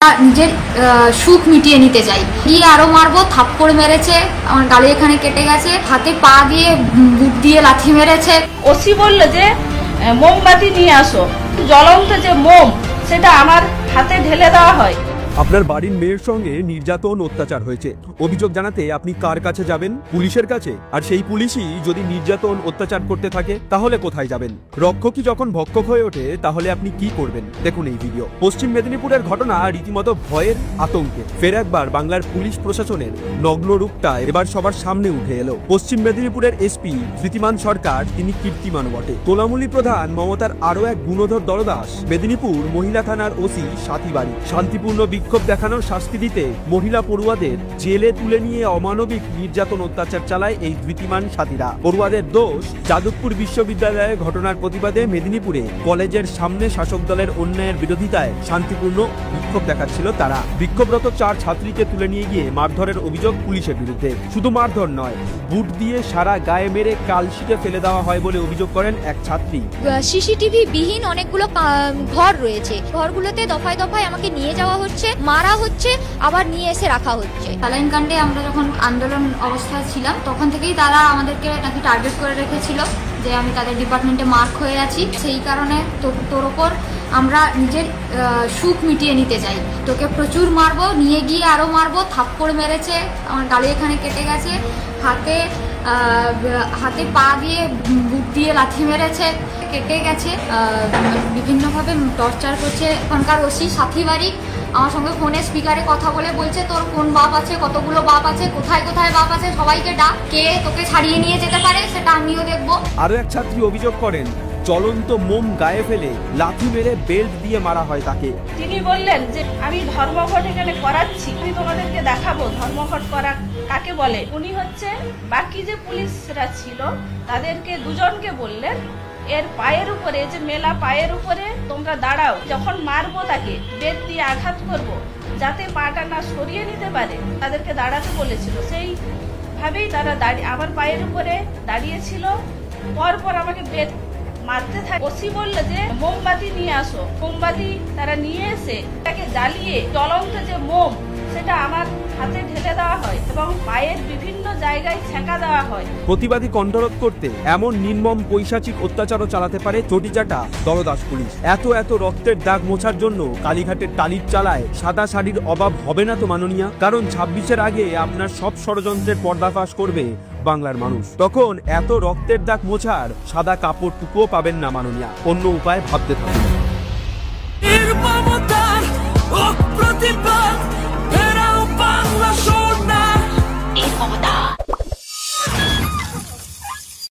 নিজের সুখ মিটিয়ে নিতে চাই। গিয়ে আরো মারবো, থাপ্পড় মেরেছে, আমার গালে এখানে কেটে গেছে, হাতে পা দিয়ে বুট দিয়ে লাথি মেরেছে। ওসি বললো যে মোমবাতি নিয়ে আসো, জ্বলন্ত যে মোম সেটা আমার হাতে ঢেলে দেওয়া হয়। আপনার বাড়ির মেয়ের সঙ্গে নির্যাতন অত্যাচার হয়েছে, অভিযোগ জানাতে আপনি কার কাছে যাবেন? পুলিশের কাছে। আর সেই পুলিশই যদি নির্যাতন অত্যাচার করতে থাকে তাহলে কোথায় যাবেন? রক্ষকই যখন ভক্ষক হয়ে ওঠে তাহলে আপনি কি করবেন? দেখুন এই ভিডিও। পশ্চিম মেদিনীপুরের ঘটনা রীতিমতো ভয়ের আতঙ্কে। ফের একবার বাংলার পুলিশ প্রশাসনের নগ্ন রূপটা এবার সবার সামনে উঠে এলো। পশ্চিম মেদিনীপুরের এসপি ধৃতিমান সরকার, তিনি কীর্তিমান বটে। তোলামুলি প্রধান মমতার আরো এক গুণধর দলদাস মেদিনীপুর মহিলা থানার ওসি সাথী বাড়ি। শান্তিপূর্ণ বিক্ষোভ দেখানোর শাস্তি দিতে মহিলা পড়ুয়াদের জেলে তুলে নিয়ে অমানবিক নির্যাতন অত্যাচার চালায় এই ধৃতিমান সাথীরা। পড়ুয়াদের দোষ, যাদবপুর বিশ্ববিদ্যালয়ে ঘটনার প্রতিবাদে মেদিনীপুরে কলেজের সামনে শাসক দলের অন্যায়ের বিরোধিতায় শান্তিপূর্ণ বিক্ষোভ দেখাচ্ছিল তারা। বিক্ষোভরত 4 ছাত্রীকে তুলে নিয়ে গিয়ে মারধরের অভিযোগ পুলিশের বিরুদ্ধে। শুধু মারধর নয়, বুট দিয়ে সারা গায়ে মেরে কালশিটে ফেলে দেওয়া হয় বলে অভিযোগ করেন এক ছাত্রী। সিসিটিভি বিহীন অনেকগুলো ঘর রয়েছে, ঘরগুলোতে দফায় দফায় আমাকে নিয়ে যাওয়া হচ্ছে, মারা হচ্ছে, আবার নিয়ে এসে রাখা হচ্ছে। সালাইন কাণ্ডে আমরা যখন আন্দোলন অবস্থায় ছিলাম তখন থেকেই তারা আমাদেরকে নাকি টার্গেট করে রেখেছিল যে আমি তাদের ডিপার্টমেন্টে মার্ক হয়ে আছি, সেই কারণে তোর ওপর আমরা নিজের সুখ মিটিয়ে নিতে চাই, তোকে প্রচুর মারবো, নিয়ে গিয়ে আরো মারবো। থাপ্পড় মেরেছে, আমার গালে এখানে কেটে গেছে, হাতে পা দিয়ে বুট দিয়ে লাথি মেরেছে, কেটে গেছে, বিভিন্নভাবে টর্চার করছে। এখনকার ওসি সাথী বাড়ি আমার সঙ্গে ফোনে স্পিকারে কথা বলে বলছে তোর কোন বাপ আছে, কতগুলো বাপ আছে, কোথায় কোথায় বাপ আছে, সবাইকে ডাক, কে তোকে ছাড়িয়ে নিয়ে যেতে পারে সেটা আমিও দেখবো। আরো এক ছাত্রী অভিযোগ করেন জ্বলন্ত মোম গায়ে ফেলে লাথি মেরে বেল্ট দিয়ে মারা হয় তাকে। তিনি বললেন যে আমি ধর্মঘট এখানে করাচ্ছি, আমি তোমাদেরকে দেখাবো ধর্মঘট করা কাকে বলে। উনি হচ্ছে বাকি যে পুলিশরা ছিল তাদেরকে দুজনকে বললেন এর পায়ের উপরে, যে মেলা পায়ের উপরে তোমরা দাঁড়াও, যখন মারবো তাকে বেত দিয়ে আঘাত করব যাতে পাটা না সরিয়ে নিতে পারে, তাদেরকে দাঁড়াতে বলেছিল। সেই ভাবেই তারা আমার পায়ের উপরে দাঁড়িয়েছিল। পরপর আমাকে বেত মারতে থাকে। ওসি বললো যে মোমবাতি নিয়ে আসো, মোমবাতি তারা নিয়ে এসে তাকে জ্বালিয়ে জ্বলন্ত যে মোম সেটা আমার হাতে ঢেলে দেওয়া হয় এবং পায়ের বিভিন্ন জায়গায় ছেঁকা দেওয়া হয়। প্রতিবাদী কণ্ঠরোধ করতে এমন নির্মম পৈশাচিক অত্যাচারও চালাতে পারে চটিচাটা দলদাস পুলিশ। এত রক্তের দাগ মোছার জন্য কালীঘাটের টালির চালায় সাদা শাড়ির অভাব হবে না তো মাননীয়া? কারণ 26-এর আগে আপনার সব ষড়যন্ত্রের পর্দাফাশ করবে বাংলার মানুষ। তখন এত রক্তের দাগ মোছার সাদা কাপড় টুকুও পাবেন না মাননীয়া। অন্য উপায় ভাবতে থাকুন।